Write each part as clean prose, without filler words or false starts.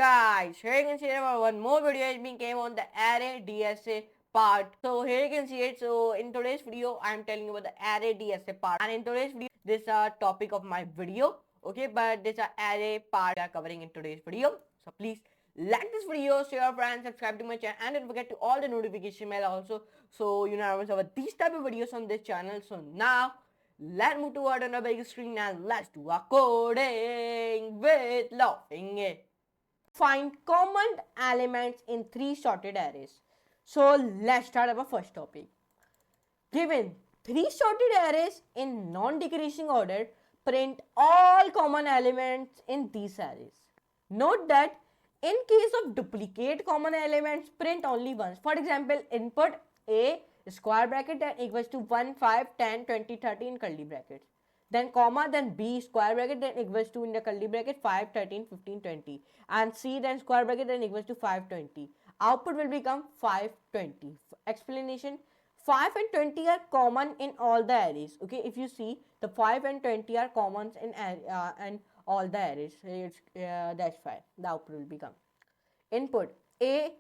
guys, here you can see that one more video has been came on the Array DSA part. So here you can see it. So in today's video, I am telling you about the Array DSA part. And in today's video, this is a topic of my video. Okay, but this is Array part we are covering in today's video. So please like this video, share your friends, subscribe to my channel, and don't forget to all the notification bell also. So you know about these type of videos on this channel. So now let's move toward on the big screen and let's do a coding with laughing. Find common elements in three sorted arrays. So let's start our first topic. Given three sorted arrays in non-decreasing order, print all common elements in these arrays. Note that in case of duplicate common elements, print only once. For example, input A square bracket then equals to 1, 5, 10, 20, 30 in curly brackets. Then comma, then B square bracket then equals to in the curly bracket 5, 13, 15, 20. And C then square bracket then equals to 520. Output will become 520. Explanation: 5 and 20 are common in all the arrays. Okay, if you see, the 5 and 20 are common in all the arrays. That's why the output will become input A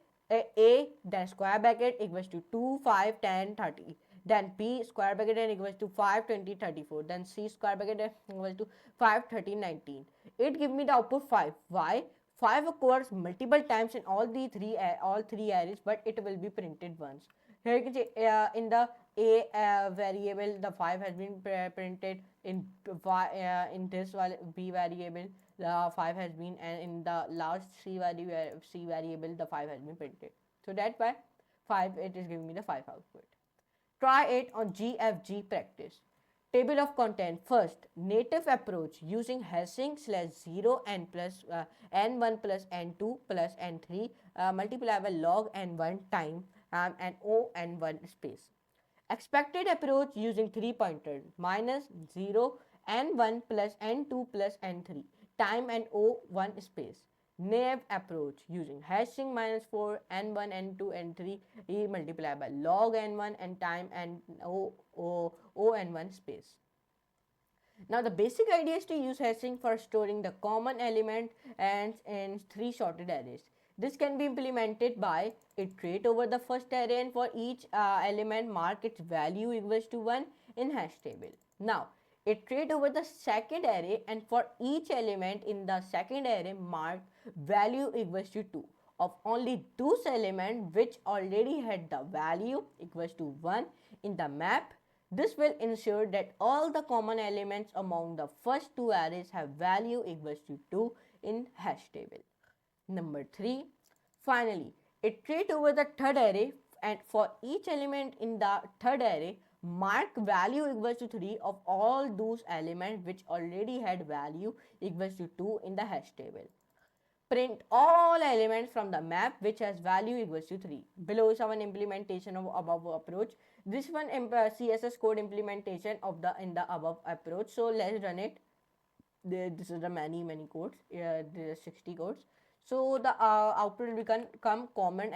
then square bracket equals to 2, 5, 10, 30. Then B square bracket then equals to 5, 20, 34. Then C square bracket then equals to 5, 13, 19. It gives me the output 5. Why? 5 occurs multiple times in all three arrays, but it will be printed once. Here you can see in the A variable the 5 has been printed, in this B variable the 5 has been, and in the last C variable the 5 has been printed. So that's why 5 it is giving me the 5 output. Try it on GFG practice. Table of content. First, native approach using hashing /0 n plus n1 plus n2 plus n3 multiply by log n1 time and o n1 space. Expected approach using 3 pointers minus 0 n1 plus n2 plus n3 time and o1 space. Naive approach using hashing minus 4 n1 n2 n3 multiplied by log n1 and time and o n1 space. Now the basic idea is to use hashing for storing the common element and in three sorted arrays. This can be implemented by iterate over the first array and for each element mark its value equals to 1 in hash table. Now iterate over the second array and for each element in the second array mark value equals to 2 of only those elements which already had the value equals to 1 in the map. This will ensure that all the common elements among the first two arrays have value equals to 2 in hash table. Number 3. Finally, iterate over the third array and for each element in the third array mark value equals to 3 of all those elements which already had value equals to 2 in the hash table. Print all elements from the map which has value equals to 3. Below is our implementation of above approach. This one CSS code implementation of the in the above approach. So let's run it. This is the many codes. There are 60 codes. So the output will become common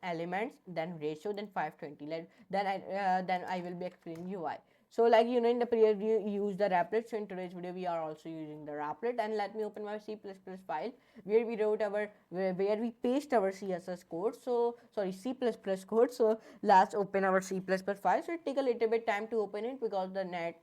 elements, then ratio, then 520. Then I will be explaining you why. So like you know, in the previous video you use the wraplet. So in today's video we are also using the wraplet, and let me open my C++ file where we wrote our where we paste our CSS code. So sorry, C++ code. So let's open our C++ file. So it take a little bit time to open it because the net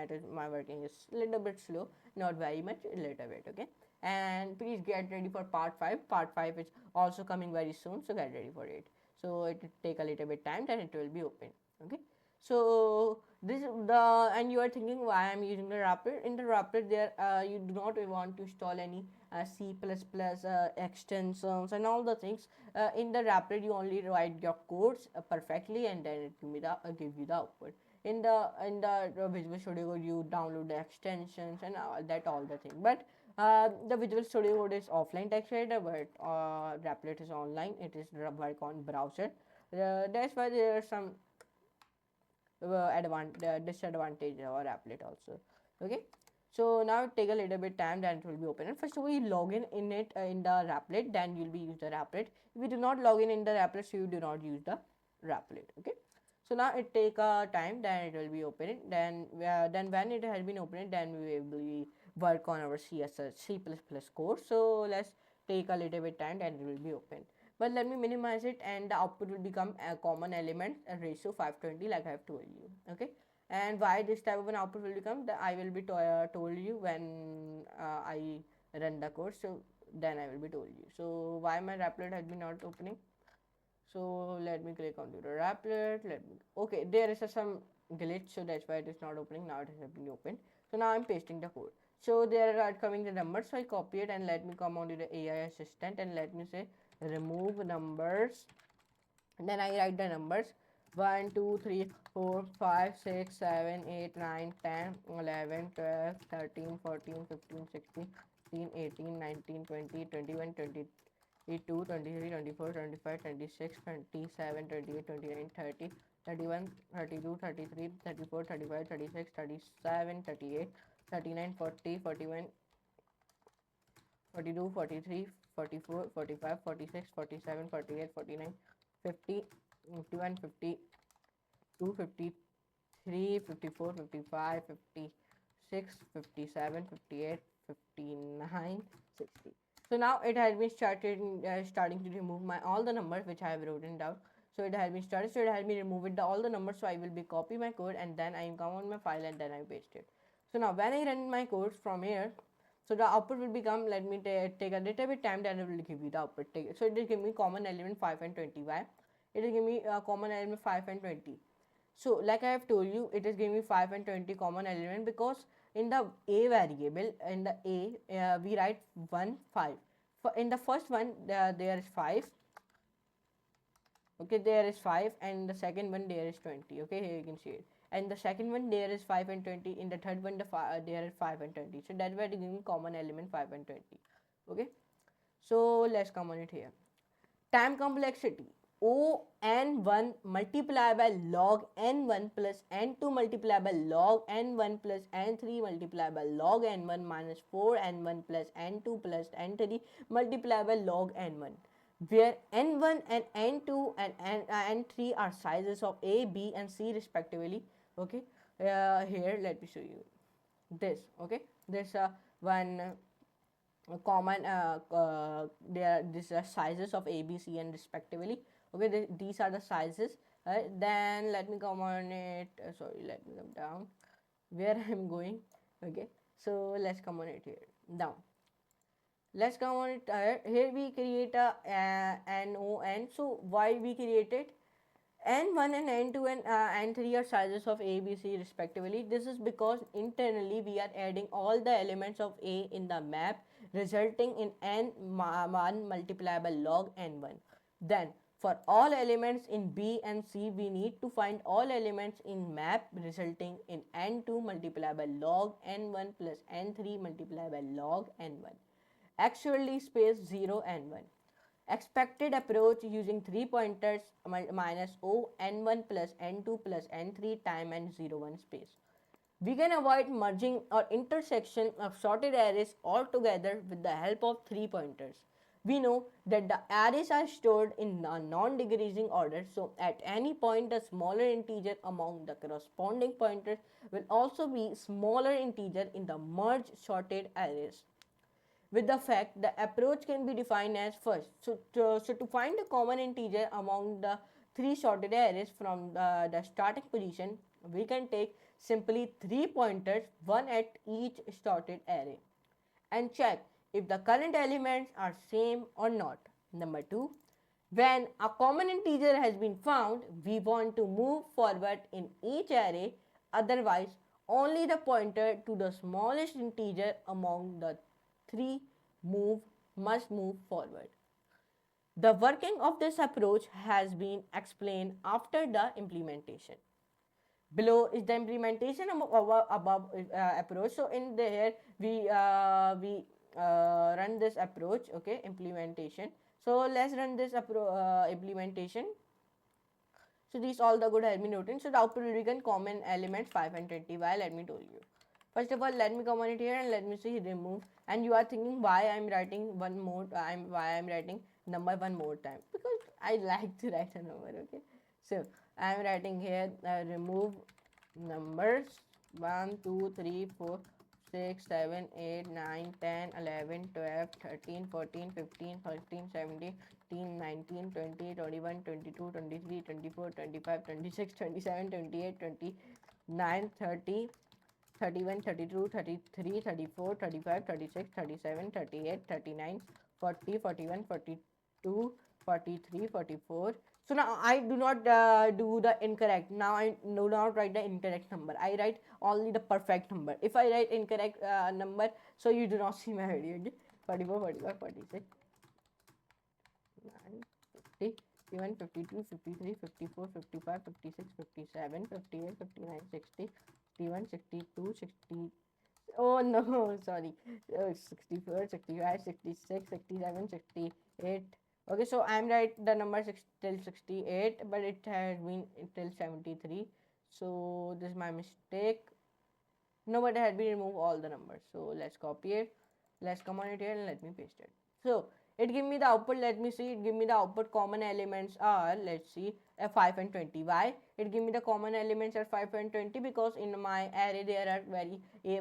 is my working is a little bit slow, not very much, a little bit. Okay. And please get ready for part 5. Part 5 is also coming very soon, so get ready for it. So it will take a little bit time, then it will be open. Okay. So this and you are thinking why I'm using the wraplet. In the wraplet there you do not want to install any C++ extensions and all the things. In the wraplet you only write your codes perfectly, and then it give you the output. In the Visual Studio Code you download the extensions and all the thing. But the Visual Studio Code is offline text editor, but wraplet is online. It is work on browser. That's why there are some disadvantage or applet also. Okay, so now take a little bit time, then it will be open. And first of all you log in it in the wraplet, then you'll be use the wraplet. If you do not log in the wraplet, so you do not use the wraplet. Okay, so now it take a time, then it will be open. Then when it has been opened, then we will work on our C++ code. So let's take a little bit time and it will be open. But let me minimize it, and the output will become a common element, a ratio 520, like I have told you. Okay, and why this type of an output will become, that I will be told you when I run the code. So then I will be told you. So why my Replit has been not opening? So let me click on the Replit. Okay, there is some glitch, so that's why it is not opening. Now it has been opened. So now I'm pasting the code. So there are coming the numbers, so I copy it and let me come on to the AI assistant and let me say remove numbers, and then I write the numbers 1 2 3 4 5 6 7 8 9 10 11 12 13 14 15 16 17 18 19 20 21 22 23 24 25 26 27 28 29 30 31 32 33 34 35 36 37 38 39 40 41 42 43 44 45 46 47 48 49 50 51 52 53 54 55 56 57 58 59 60. So now it has been starting to remove my all the numbers which I have written down. So it has been started, so it has been removed all the numbers. So I will be copy my code and then I come on my file and then I paste it. So now when I run my code from here, so the output will become, let me take a little bit time, then it will give you the output. So it will give me common element 5 and 20. Why? It will give me a common element 5 and 20. So like I have told you, it is giving me 5 and 20 common element because in the a variable, in the a, we write 1 5. In the first one there is 5. Okay, there is 5, and the second one there is 20. Okay, here you can see it. And the second one there is 5 and 20. In the third one there is 5 and 20. So that's why it is giving common element 5 and 20. Okay, so let's come on it here. Time complexity O n1 multiplied by log n1 plus n2 multiplied by log n1 plus n3 multiplied by log n1 minus 4n1 plus n2 plus n3 multiplied by log n1, where n1 and n2 and n3 are sizes of a, b and c respectively. Okay, here let me show you this. Okay, this one common there these are sizes of a, b, c and respectively. Okay, these are the sizes. Then let me come on it, sorry, let me come down where I'm going. Okay, so let's come on it here down. Let's come on it here. We create a non. So why we created n1 and n2 and n3 are sizes of a, b, c respectively. This is because internally we are adding all the elements of a in the map, resulting in n1 multiplied by log n1. Then for all elements in b and c, we need to find all elements in map, resulting in n2 multiplied by log n1 plus n3 multiplied by log n1. Actually space 0 and 1. Expected approach using 3 pointers minus O n1 plus n2 plus n3 time and 0 1 space. We can avoid merging or intersection of sorted arrays altogether with the help of 3 pointers. We know that the arrays are stored in a non-decreasing order, so at any point the smaller integer among the corresponding pointers will also be smaller integer in the merged sorted arrays. With the fact, the approach can be defined as first. So to find the common integer among the 3 sorted arrays from the starting position, we can take simply 3 pointers, one at each sorted array, and check if the current elements are same or not. Number 2, when a common integer has been found, we want to move forward in each array, otherwise only the pointer to the smallest integer among the 3 must move forward. The working of this approach has been explained after the implementation. Below is the implementation above approach. So in there we run this approach. Okay, implementation. So let's run this implementation. So these all the code has been written. So the output will become common elements 5 and 20. Why? Let me tell you. First of all, let me comment it here and let me see remove. And you are thinking why I'm writing one more. Why I'm writing number one more time, because I like to write a number. Okay, so I'm writing here remove numbers 1 2 3 4 6, 7, 8, 9, 10, 11, 12, 13, 14, 15, 16, 17, 18, 19, 20, 21, 22, 23, 24, 25, 26, 27, 28, 29, 30, 31, 32, 33, 34, 35, 36, 37, 38, 39, 40, 41, 42, 43, 44. So now I do not do the incorrect. Now I do not write the incorrect number. I write only the perfect number. If I write incorrect number, so you do not see my video. Okay? 44, 45, 46, 9, 50, 51, 52, 53, 54, 55, 56, 57, 58, 59, 60, 61, 62, 60. Oh no, sorry. 64, 65, 66, 67, 68. Okay, so I'm right the number till 68, but it has been till 73. So this is my mistake. No, but I had been remove all the numbers. So let's copy it. Let's come on it here and let me paste it. So it give me the output. Let me see. It give me the output. Common elements are, let's see, 5 and 20. Why? It give me the common elements are 5 and 20 because in my array there are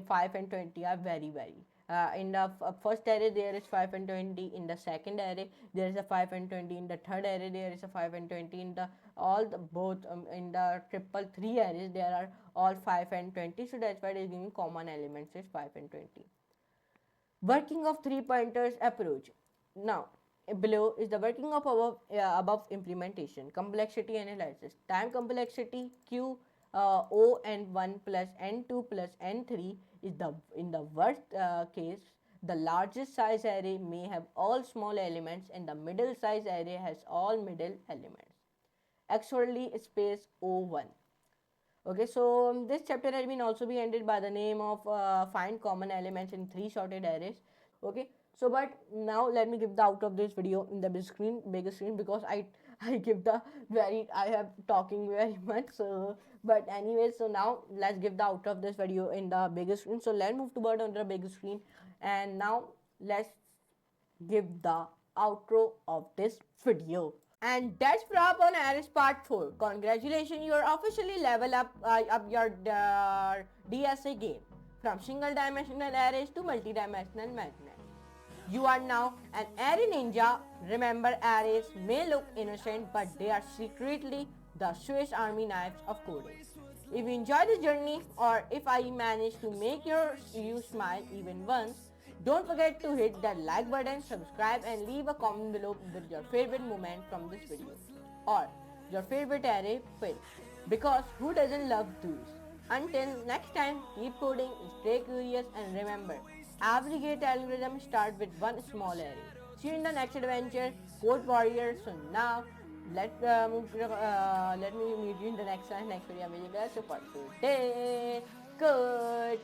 5 and 20 are very. In the first array there is 5 and 20. In the second array there is a 5 and 20. In the third array there is a 5 and 20. In the all the both in the triple 3 arrays there are all 5 and 20. So that's why it is giving common elements is 5 and 20. Working of three pointers approach. Now below is the working of above implementation. Complexity analysis. Time complexity q o n1 plus n2 plus n3 is the in the worst case the largest size array may have all small elements and the middle size array has all middle elements. Actually space o1. Okay, so this chapter has been also be ended by the name of find common elements in three sorted arrays. Okay, so but now let me give the out of this video in the big screen because I give the I have talking very much. So but anyway, so now let's give the out of this video in the bigger screen. So let's move toward on the big screen, and now let's give the outro of this video. And that's wrap on Arrays Part 4. Congratulations, you're officially level up your DSA game from single dimensional arrays to multi-dimensional madness. You are now an array ninja. Remember, arrays may look innocent, but they are secretly the Swiss Army knives of coding. If you enjoy the journey, or if I manage to make you smile even once, don't forget to hit that like button, subscribe, and leave a comment below with your favorite moment from this video or your favorite array pin, because who doesn't love those? Until next time, keep coding, stay curious, and remember, every great algorithm starts with one small array. See you in the next adventure, Code Warrior. So now let me meet you in the next video. So for today, goodbye.